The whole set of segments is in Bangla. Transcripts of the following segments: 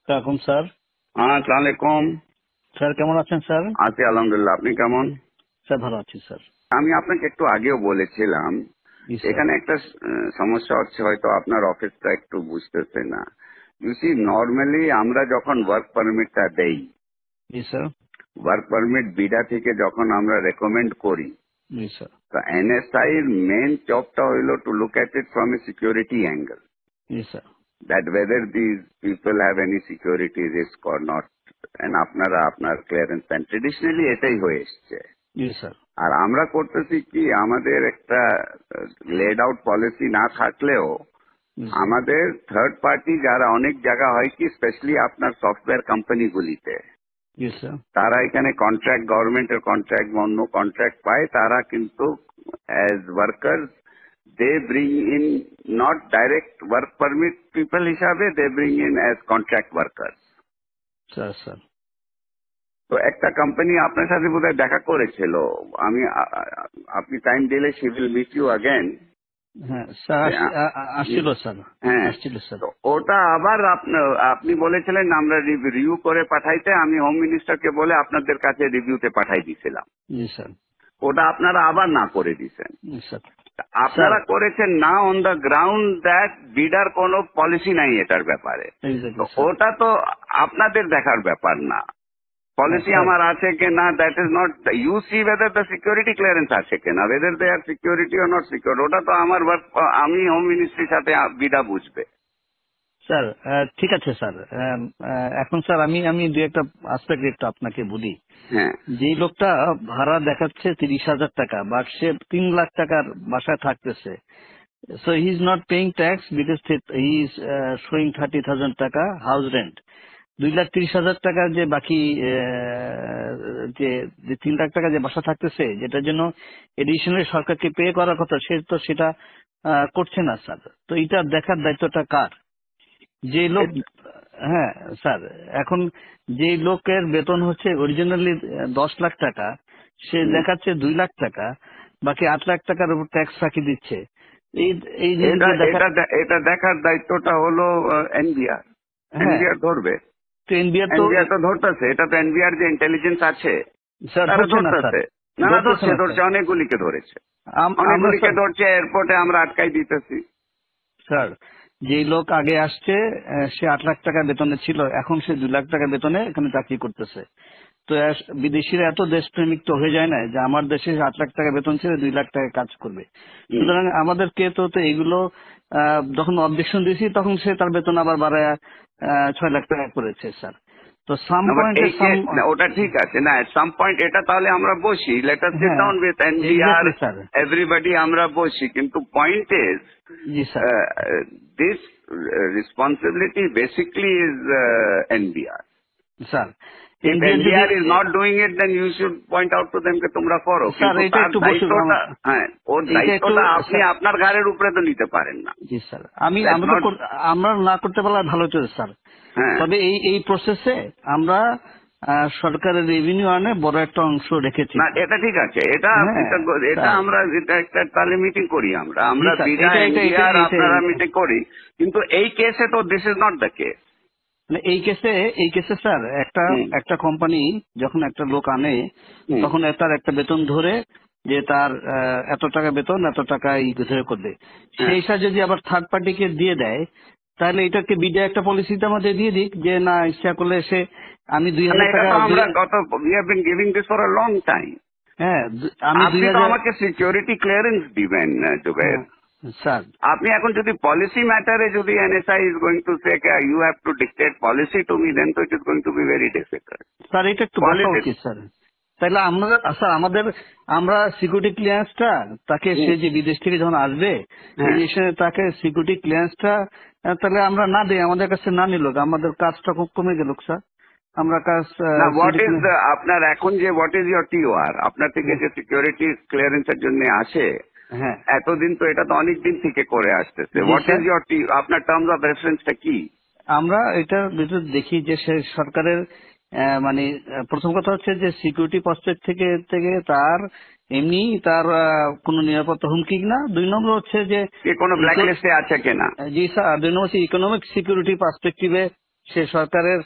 আসসালাম স্যার। হ্যাঁ, আসসালামু আলাইকুম। স্যার কেমন আছেন স্যার? আছি আলহামদুলিল্লাহ। আপনি কেমন? স্যার ভালো আছি স্যার। আমি আপনাকে একটু আগেও বলেছিলাম জি স্যার। এখানে একটা সমস্যা হচ্ছে, হয়তো আপনার অফিসটা একটু বুঝতেছে না। ইউসি নর্মালি আমরা যখন ওয়ার্ক পারমিটটা দেই, জি স্যার। ওয়ার্ক পারমিট বিডা থেকে যখন আমরা রেকমেন্ড করি, জি স্যার। তো এনএসআই এর মেন জবটা হইলো to look at it from a security angle, G sir. that whether these people have any security risk or not, and আপনারা আপনার ক্লিয়ারেন্স পান, ট্রেডিশনালি এটাই হয়ে এসছে। জি স্যার। আর আমরা করতেছি কি, আমাদের একটা লেড আউট পলিসি না থাকলেও জি স্যার। আমাদের থার্ড পার্টি যারা অনেক জায়গা হয় কি, স্পেশালি আপনার সফটওয়্যার কোম্পানিগুলিতে, জি স্যার। তারা এখানে কন্ট্রাক্ট, গভর্নমেন্টের কন্ট্রাক্ট, অন্য কন্ট্রাক্ট পায়, তারা কিন্তু as worker they bring in not direct work permit people হিসাবে, they bring in as contract worker. Sir sir. তো একটা কোম্পানি আপনার সাথে বোধহয় দেখা করেছিল, আমি আপনি টাইম দিলে she will meet you again. হ্যাঁ স্যার আসছিল স্যার। হ্যাঁ, আসছিল স্যার। তো ওটা আবার আপনি বলেছিলেন আমরা রিভিউ করে পাঠাইতে, আমি হোম মিনিস্টারকে বলে আপনাদের কাছে রিভিউতে পাঠাই দিয়েছিলাম। জি স্যার। ওটা আপনারা আবার না করে দিয়েছেন। জি স্যার। স্যার আপনারা করেছেন না অন দ্য গ্রাউন্ড দ্যাট বিডার কোনো পলিসি নাই এটার ব্যাপারে। তো এক্স্যাক্টলি স্যার। ওটা তো আপনাদের দেখার ব্যাপার না। হ্যাঁ পলিসি স্যার। আমার আছে কিনা, that is not, you see whether the security clearance আছে কিনা, whether they are security or not secure, ওটা তো আমার ওয়ার্ক, আমি হোম মিনিস্ট্রির সাথে বিডা বুঝবে। স্যার ঠিক আছে স্যার। এখন স্যার আমি আমি দু একটা আসপেক্ট একটু আপনাকে বলি। হ্যাঁ, যেই লোকটা ভাড়া দেখাচ্ছে 30,000 টাকা, বাট সে 3 লাখ টাকার বাসায় থাকতেছে, so he is not paying tax because he is showing 30,000 টাকা house rent. 2,30,000 টাকার যে বাকি যে যে 3 লাখ টাকা যে বাসা থাকতেছে, যেটার জন্য এডিশনাল সরকারকে পে করার কথা, সে তো সেটা করছে না স্যার। তো এটা দেখার দায়িত্বটা কার? যে লোক, হ্যাঁ স্যার, এখন যে লোকের বেতন হচ্ছে অরিজিনালি 10 লাখ টাকা, সে দেখাচ্ছে 2 লাখ টাকা, বাকি 8 লাখ টাকার উপর ট্যাক্স ফাঁকি দিচ্ছে। এই এই এটা জিনিসগুলো দেখা। এটা এটা দেখার দায়িত্বটা হলো এনবিআর। হ্যাঁ, এনবিআর ধরবে, তো এনবিআর তো এনবিআর তো ধরতেছে, এটা তো এনবিআর যে ইন্টেলিজেন্স আছে স্যার তারা ধরছে না স্যার। ধরতেছে। না না, ধরতেছে ধরছে না ধরছে, স্যার। অনেকগুলিকে ধরেছে, আমরা অনেকগুলিকে স্যার, ধরছে, এয়ারপোর্টে আমরা আটকাই দিতেছি। স্যার যেই লোক আগে আসছে সে 8 লাখ টাকা বেতনে ছিল, এখন সে 2 লাখ টাকা বেতনে এখানে চাকরি করতেছে। তো বিদেশিরা এত দেশপ্রেমিক তো হয়ে যায় না যে আমার দেশে 8 লাখ টাকা বেতন ছিল 2 লাখ টাকা কাজ করবে। হুম। সুতরাং আমাদেরকে তো তো এগুলো যখন অবজেকশন দিয়েছি তখন সে তার বেতন আবার বাড়ায় 6 লাখ টাকা করেছে স্যার। তো সাম না, বাট পয়েন্টে এই যে সাম। না, ওটা ঠিক আছে না, এট সাম পয়েন্ট এটা তাহলে আমরা বসি, লেট আস সিট হ্যাঁ down with NBR, exactly sir. Everybody আমরা বসি, কিন্তু point is G sir. This responsibility basically is NBR. Sir If NBR যদি, NBR is not doing it, then you should point out to them যে তোমরা করো, স্যার কিন্তু এটা তার একটু বসে, দায়িত্বটা, হ্যাঁ, ওর এটা একটু দায়িত্বটা আপনি স্যার। আপনার ঘাড়ের উপরে তো নিতে পারেন না। জি স্যার, আমি That's আমরা তো not, আমরা না করতে পারলে ভালো হতো স্যার। হ্যাঁ, তবে এই এই প্রসেসে আমরা সরকারের রেভিনিউ আনে বড় একটা অংশ রেখেছি না স্যার। এটা ঠিক আছে, এটা হ্যাঁ এটা স্যার। আমরা এটা একটা তাহলে মিটিং করি, আমরা জি আমরা স্যার, বিনা এটা এটা এটা এনবিআর এটা আপনারা মিটিং করি, কিন্তু এই কেসে তো this is not the case. মানে এই কেসে স্যার একটা একটা কোম্পানি যখন একটা লোক আনে, তখন তার একটা বেতন ধরে যে তার এত টাকা বেতন, এত টাকা ধরে করবে, সেই হিসাবে যদি আবার থার্ড পার্টিকে দিয়ে দেয়, তাহলে এটাকে বিডা একটা পলিসিতে আমাদের দিয়ে দিক যে না, ইচ্ছা করলে সে আমি না, 2,000 এটা টাকা তো আমরা we have been giving this for a long time. হ্যাঁ আমি আপনি তো 2,000। আমাকে সিকিউরিটি ক্লিয়ারেন্স দিবেন জুবের। হ্যাঁ স্যার। আপনি এখন যদি পলিসি ম্যাটারে যদি NSI is going to say you have to dictate policy to me, then তো it is going to be very difficult. Sir এটা একটু বসা পলিসি, উচিত স্যার। তাহলে আমরা স্যার আমাদের আমরা সিকিউরিটি ক্লিয়ারেন্সটা তাকে, সে যে বিদেশ থেকে যখন আসবে এই দেশে তাকে সিকিউরিটি ক্লিয়ারেন্সটা তাহলে আমরা না দিই, আমাদের কাছে না নিল, আমাদের কাজটা খুব কমে গেল স্যার। আমরা কাজ না, হোয়াট ইজ আপনার এখন যে হোয়াট ইজ ইয়োর টিওআর, আপনার থেকে যে সিকিউরিটি ক্লিয়ারেন্সের জন্য আসে, হ্যাঁ এতদিন তো এটা তো অনেক দিন থেকে করে আসতেছে, হোয়াট ইজ ইয়োর আপনার টার্মস অফ রেফারেন্সটা কি? আমরা এটার ভিতরে দেখি যে সে সরকারের মানে প্রথম কথা হচ্ছে যে সিকিউরিটি পার্সপেক্ট থেকে থেকে তার এমনি তার কোনো নিরাপত্তা হুমকি না। 2 নম্বর হচ্ছে যে কোনো ব্ল্যাকলিস্টে আছে কিনা। জি স্যার, 2 নম্বর হচ্ছে ইকোনমিক সিকিউরিটি পার্সপেক্টিভে সে সরকারের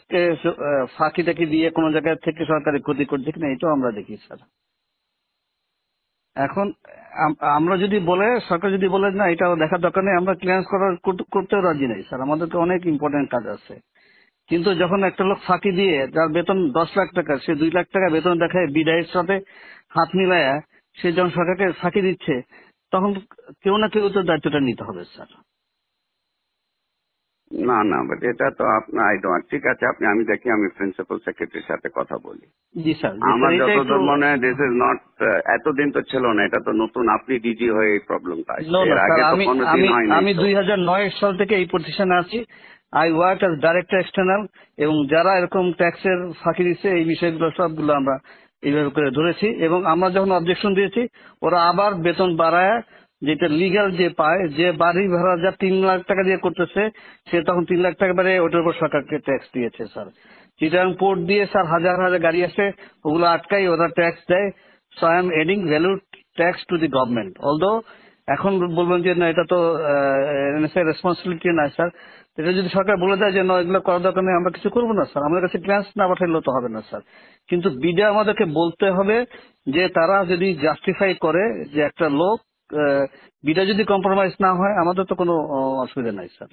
ফাঁকি টাকি দিয়ে কোনো জায়গায় থেকে সরকারের ক্ষতি করছে কিনা এটাও আমরা দেখি স্যার। এখন আমরা যদি বলে, সরকার যদি বলে না এটা দেখার দরকার নেই, আমরা ক্লিয়ারেন্স করতেও রাজি নাই স্যার, আমাদেরকে অনেক ইম্পর্টেন্ট কাজ আছে। কিন্তু যখন একটা লোক ফাঁকি দিয়ে, যার বেতন 10 লাখ টাকা, সে 2 লাখ টাকা বেতন দেখায় বিদায়ের সাথে হাত মিলায়া সে যখন সরকারকে ফাঁকি দিচ্ছে, তখন কেউ না কেউ তো দায়িত্বটা নিতে হবে স্যার। না না, বাট এটা তো আপনার ঠিক আছে, আমি দেখি, আমি প্রিন্সিপাল সেক্রেটারির সাথে কথা বলি। জি স্যার, আমার এটা একটু যতদূর মনে হয় দিস ইজ নট, এতদিন তো ছিল না, এটা তো নতুন, আপনি ডিজি হয়ে এই প্রবলেমটা নো আসছে, না এর স্যার, আগে তো আমি কোনোদিন আমি হয়নি। আমি 2009 সাল থেকে এই প্রতিষ্ঠানে আছি। I work as director external, এবং যারা এরকম ট্যাক্সের ফাঁকি দিচ্ছে এই বিষয়গুলো সবগুলো আমরা এইভাবে করে ধরেছি, এবং আমরা যখন অবজেকশন দিয়েছি ওরা আবার বেতন বাড়ায়, যেটা লিগ্যাল যে পায়, যে বাড়ি ভাড়া যা 3 লাখ টাকা দিয়ে করতেছে সে তখন 3 লাখ টাকা বাড়ে ওটার উপর সরকারকে ট্যাক্স দিয়েছে স্যার। চিটাগাং পোর্ট দিয়ে স্যার হাজার হাজার গাড়ি আসে, ওগুলো আটকাই ওরা ট্যাক্স দেয়। So I am adding value tax to the government. Although এখন বলবেন যে না এটা তো রেসপন্সিবিলিটি না স্যার, এটা যদি সরকার বলে দেয় যে না এগুলো করার দরকার নেই, আমরা কিছু করবো না স্যার, আমাদের কাছে ক্লিয়ারেন্স না পাঠাইলেও তো হবে না স্যার। কিন্তু বিডা আমাদেরকে বলতে হবে যে তারা যদি জাস্টিফাই করে যে একটা লোক বিডা যদি কম্প্রোমাইজ না হয়, আমাদের তো কোনো অসুবিধা নাই স্যার।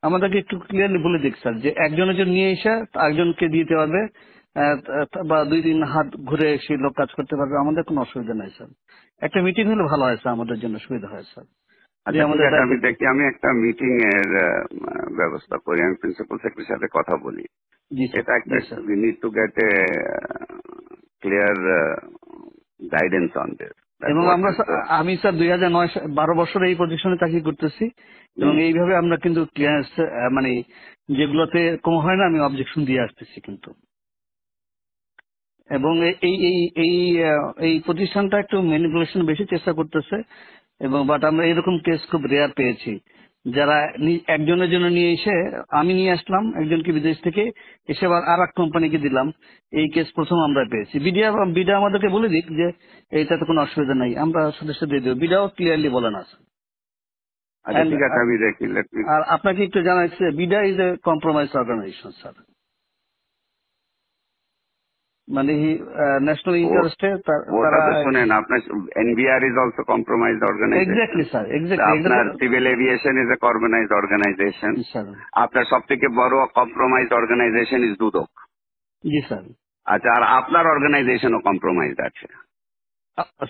আমাদেরকে একটু ক্লিয়ারলি বলে দিক স্যার যে একজনের জন্য নিয়ে এসে আরেকজনকে দিতে পারবে, বা 2 দিন হাত ঘুরে সেই লোক কাজ করতে পারবে, আমাদের কোনো অসুবিধা নাই স্যার। একটা মিটিং হলে ভালো হয় স্যার, আমাদের জন্য সুবিধা হয় স্যার। যে আচ্ছা ঠিক আমাদের আছে, আমি দেখি, আমি একটা মিটিং এর ব্যবস্থা করি, আমি প্রিন্সিপাল সেক্রেটারির সাথে কথা বলি। জি স্যার, এটা একটা, জি sir. We need to get a clear guidance on this. এবং আমি স্যার 12 বছর এই পজিশনে চাকরি করতেছি, এবং এইভাবে আমরা কিন্তু ক্লিয়ারেন্স মানে যেগুলোতে কম হয় না আমি অবজেকশন দিয়ে আসতেছি কিন্তু। এবং এই এই এই এই প্রতিষ্ঠানটা একটু ম্যানিপুলেশন বেশি চেষ্টা করতেছে, এবং বাট আমরা এরকম কেস খুব রেয়ার পেয়েছি, যারা একজনের জন্য নিয়ে এসে, আমি নিয়ে আসলাম একজনকে বিদেশ থেকে, এসে আবার আর এক কোম্পানিকে দিলাম, এই কেস প্রথম আমরা পেয়েছি। বিডা আমাদেরকে বলে দিক যে এইটাতে কোনো অসুবিধা নাই, আমরা সদস্য দিয়ে দেবো, বিডাও ক্লিয়ারলি বলে না। আচ্ছা ঠিক আছে, আমি দেখি। আর আপনাকে একটু জানা যাচ্ছে BIDA is a compromise organization sir, মানে ন্যাশনাল ইন্টারেস্টে ওটা তারা। তো শুনেন, আপনার NBR is also compromised organization. Exactly sir, আপনার exactly civil aviation is a compromised organization. Sir. আপনার সব থেকে বড় কম্প্রোমাইজড অর্গানাইজেশন ইজ দুদক। জি স্যার। আচ্ছা, আর আপনার অর্গানাইজেশনও কম্প্রোমাইজড আছে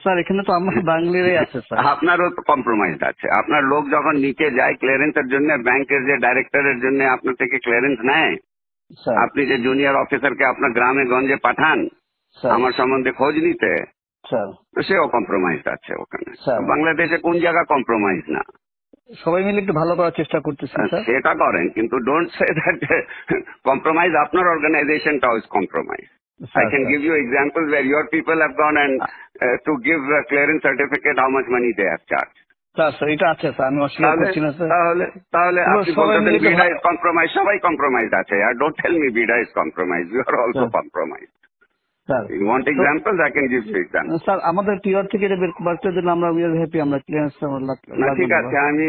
স্যার এখানে তো আমার বাঙালিরাই আছে স্যার। আপনারও তো কম্প্রোমাইজড আছে। আপনার লোক যখন নিচে যায় ক্লিয়ারেন্সের জন্য, ব্যাংকের যে ডাইরেক্টরের জন্য আপনার থেকে ক্লিয়ারেন্স নেয়, স্যার, আপনি যে জুনিয়র অফিসারকে আপনার গ্রামে গঞ্জে পাঠান স্যার, আমার সম্বন্ধে খোঁজ নিতে, স্যার, তো সেও কম্প্রোমাইজড আছে ওখানে। স্যার। বাংলাদেশে কোন জায়গা কম্প্রোমাইজ না? সবাই মিলে একটু ভালো করার চেষ্টা করতেছি স্যার। সেটা করেন, কিন্তু ডোন্ট সে দ্যাট কম্প্রোমাইজ আপনার অর্গানাইজেশনটাও is compromise. I can give you examples where your people have gone and to give a clearance certificate, how much money they have charged. Sir এটা আছে স্যার, আমি অস্বীকার করছি না স্যার। তাহলে আপনি সবাই বলতেন মিলে বিডা ইজ কম্প্রোমাইজ, সবাই কম্প্রোমাইজ আছে। আর don't tell me BIDA is compromise, you are also compromise. Sir, you want examples, I can give you example. Sir আমাদের টিআর থেকে এটা বের করতে দিলে আমরা উই আর হ্যাপি, আমরা ক্লিয়ারেন্স না ঠিক আছে, আমি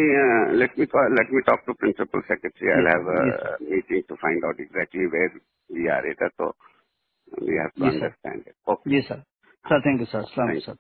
let me talk to principal secretary. I'll have a meeting to find out exactly where we are. এটা তো we have to understand it. Okay. জি sir. Sir thank you sir, আসসালামু আলাইকুম স্যার।